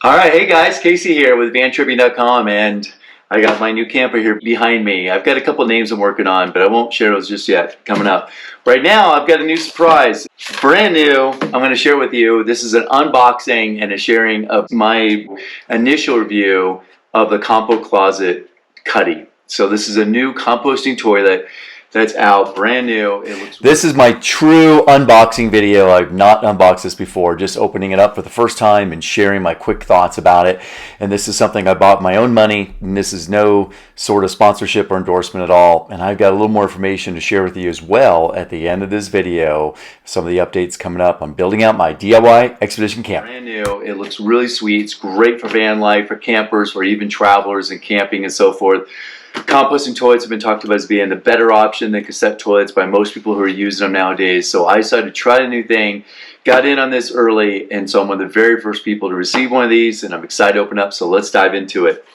All right, hey guys, Casey here with VanTripping.com, and I got my new camper here behind me. I've got a couple names I'm working on, but I won't share those just yet. Coming up. Right now, I've got a new surprise. Brand new, I'm going to share with you. This is an unboxing and a sharing of my initial review of the CompoCloset Cuddy. So this is a new composting toilet that's out, brand new. This is my true unboxing video. I've not unboxed this before, just opening it up for the first time and sharing my quick thoughts about it. And this is something I bought with my own money, and this is no sort of sponsorship or endorsement at all. And I've got a little more information to share with you as well at the end of this video. Some of the updates coming up. I'm building out my DIY expedition camp. Brand new. It looks really sweet. It's great for van life, for campers, for even travelers and camping and so forth. Composting toilets have been talked about as being the better option than cassette toilets by most people who are using them nowadays. So I decided to try a new thing, got in on this early, and so I'm one of the very first people to receive one of these, and I'm excited to open up, so let's dive into it.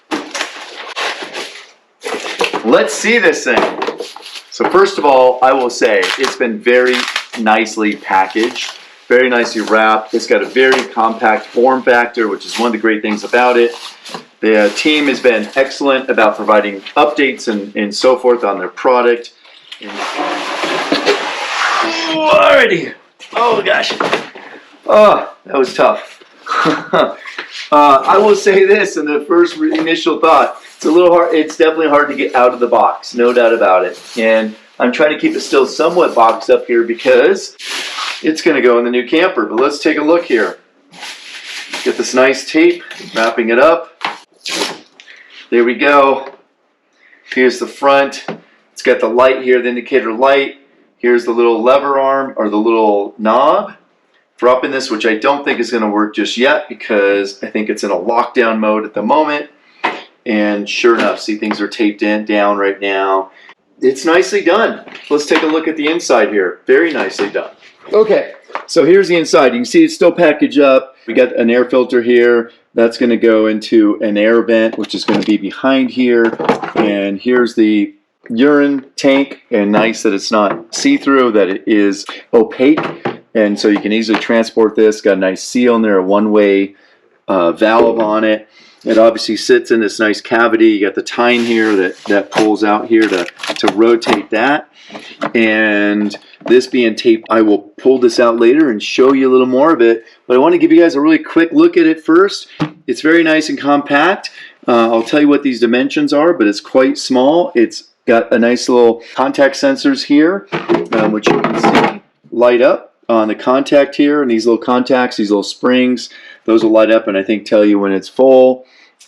Let's see this thing. So first of all, I will say it's been very nicely packaged, very nicely wrapped. It's got a very compact form factor, which is one of the great things about it. The team has been excellent about providing updates and so forth on their product. Alrighty. Oh gosh. Oh, that was tough. I will say this in the first initial thought. It's a little hard. It's definitely hard to get out of the box, no doubt about it. And I'm trying to keep it still somewhat boxed up here because it's going to go in the new camper. But let's take a look here. Get this nice tape, wrapping it up. There we go. Here's the front. It's got the light here, the indicator light. Here's the little lever arm or the little knob for upping this, which I don't think is going to work just yet because I think it's in a lockdown mode at the moment. And sure enough, see, things are taped down right now. It's nicely done. Let's take a look at the inside here. Very nicely done. Okay, so here's the inside. You can see it's still packaged up. We got an air filter here. That's going to go into an air vent, which is going to be behind here. And here's the urine tank. And nice that it's not see-through, that it is opaque. And so you can easily transport this. Got a nice seal in there, a one-way valve on it. It obviously sits in this nice cavity. You got the tine here that pulls out here to rotate that. And this being taped, I will pull this out later and show you a little more of it. But I want to give you guys a really quick look at it first. It's very nice and compact. I'll tell you what these dimensions are, but it's quite small. It's got a nice little contact sensors here, which you can see light up on the contact here. And these little contacts, these little springs, those will light up and I think tell you when it's full.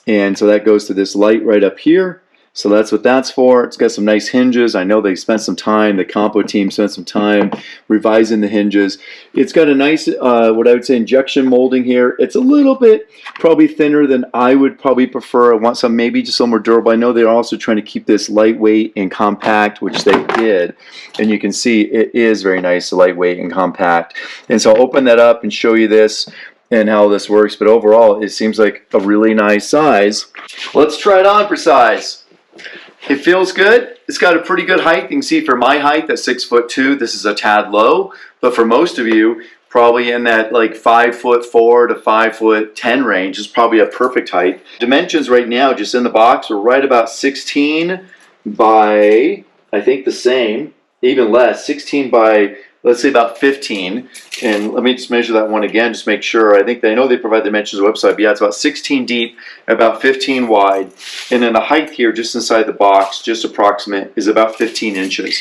And so that goes to this light right up here. So that's what that's for. It's got some nice hinges. I know they spent some time, the Compo team spent some time revising the hinges. It's got a nice, what I would say, injection molding here. It's a little bit probably thinner than I would probably prefer. I want some maybe just a little more durable. I know they're also trying to keep this lightweight and compact, which they did. And you can see it is very nice, lightweight and compact. And so I'll open that up and show you this and how this works. But overall, it seems like a really nice size. Let's try it on for size. It feels good. It's got a pretty good height. You can see for my height, that's 6'2", this is a tad low. But for most of you, probably in that like 5'4" to 5'10" range is probably a perfect height. Dimensions right now, just in the box, are right about 16 by, I think the same, even less, 16 by, let's say about 15. And let me just measure that one again, just make sure. I know they provide the dimensions on the website, but yeah, it's about 16 deep, about 15 wide. And then the height here, just inside the box, just approximate, is about 15 inches.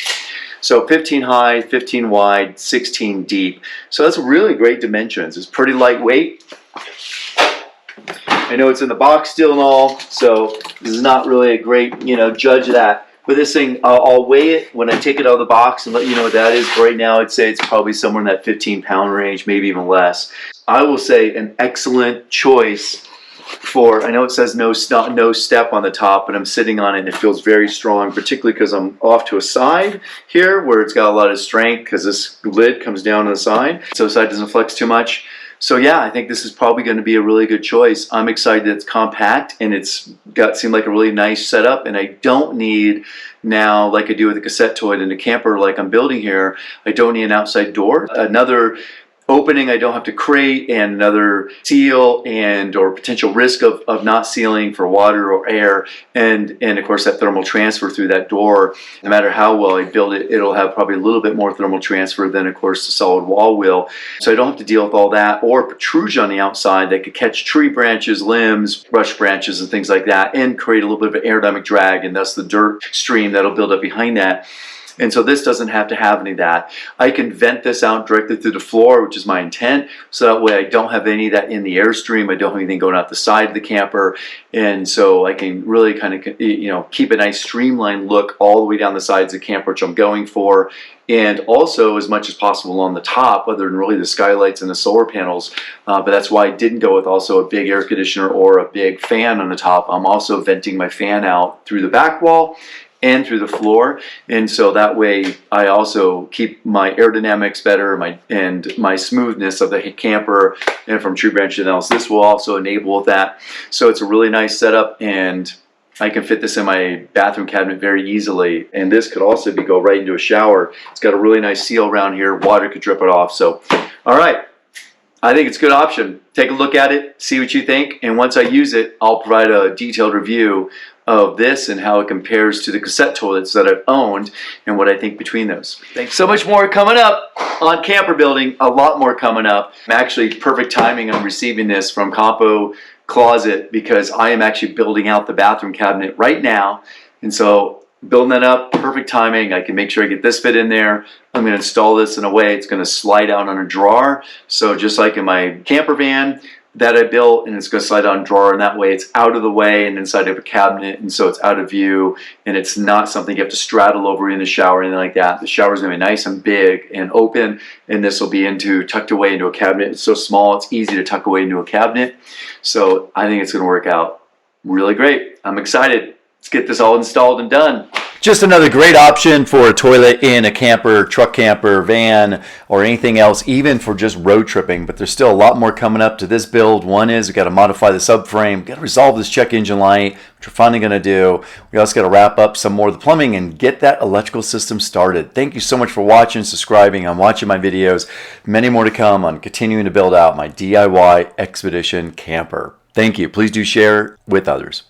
So 15 high, 15 wide, 16 deep. So that's really great dimensions. It's pretty lightweight. I know it's in the box still and all, so this is not really a great, judge of that. But this thing, I'll weigh it when I take it out of the box and let you know what that is. But right now, I'd say it's probably somewhere in that 15-pound range, maybe even less. I will say an excellent choice for, I know it says no step on the top, but I'm sitting on it and it feels very strong, particularly because I'm off to a side here where it's got a lot of strength because this lid comes down on the side, so the side doesn't flex too much. So yeah, I think this is probably going to be a really good choice. I'm excited that it's compact and it's seemed like a really nice setup, and I don't need now, like I do with the cassette toilet in a camper like I'm building here, I don't need an outside door. Another opening I don't have to create, and another seal and or potential risk of not sealing for water or air, and of course that thermal transfer through that door. No matter how well I build it, it'll have probably a little bit more thermal transfer than of course the solid wall will. So I don't have to deal with all that, or protrusion on the outside that could catch tree branches, limbs, brush branches and things like that, and create a little bit of an aerodynamic drag, and thus the dirt stream that'll build up behind that. And so this doesn't have to have any of that. I can vent this out directly through the floor, which is my intent, so that way I don't have any of that in the airstream. I don't have anything going out the side of the camper, and so I can really kind of, you know, keep a nice streamlined look all the way down the sides of the camper, which I'm going for, and also as much as possible on the top, other than really the skylights and the solar panels. But that's why I didn't go with also a big air conditioner or a big fan on the top. I'm also venting my fan out through the back wall and through the floor, and so that way I also keep my aerodynamics better, and my smoothness of the camper, and from tree branch and else. This will also enable that. So it's a really nice setup, and I can fit this in my bathroom cabinet very easily. And this could also go right into a shower. It's got a really nice seal around here. Water could drip it off. So, all right. I think it's a good option. Take a look at it, see what you think, and once I use it, I'll provide a detailed review of this and how it compares to the cassette toilets that I've owned and what I think between those. Thanks. So much more coming up on camper building, a lot more coming up. Actually, perfect timing on receiving this from CompoCloset, because I am actually building out the bathroom cabinet right now, and so building that up, perfect timing. I can make sure I get this fit in there. I'm going to install this in a way it's going to slide out on a drawer. So just like in my camper van that I built, and it's going to slide on a drawer, and that way it's out of the way and inside of a cabinet, and so it's out of view, and it's not something you have to straddle over in the shower or anything like that. The shower is going to be nice and big and open, and this will be tucked away into a cabinet. It's so small, it's easy to tuck away into a cabinet. So I think it's going to work out really great. I'm excited. Let's get this all installed and done. Just another great option for a toilet in a camper, truck camper, van, or anything else, even for just road tripping. But there's still a lot more coming up to this build. One is we've got to modify the subframe, got to resolve this check engine light, which we're finally going to do. We also got to wrap up some more of the plumbing and get that electrical system started. Thank you so much for watching, subscribing, and watching my videos. Many more to come on continuing to build out my DIY Expedition camper. Thank you. Please do share with others.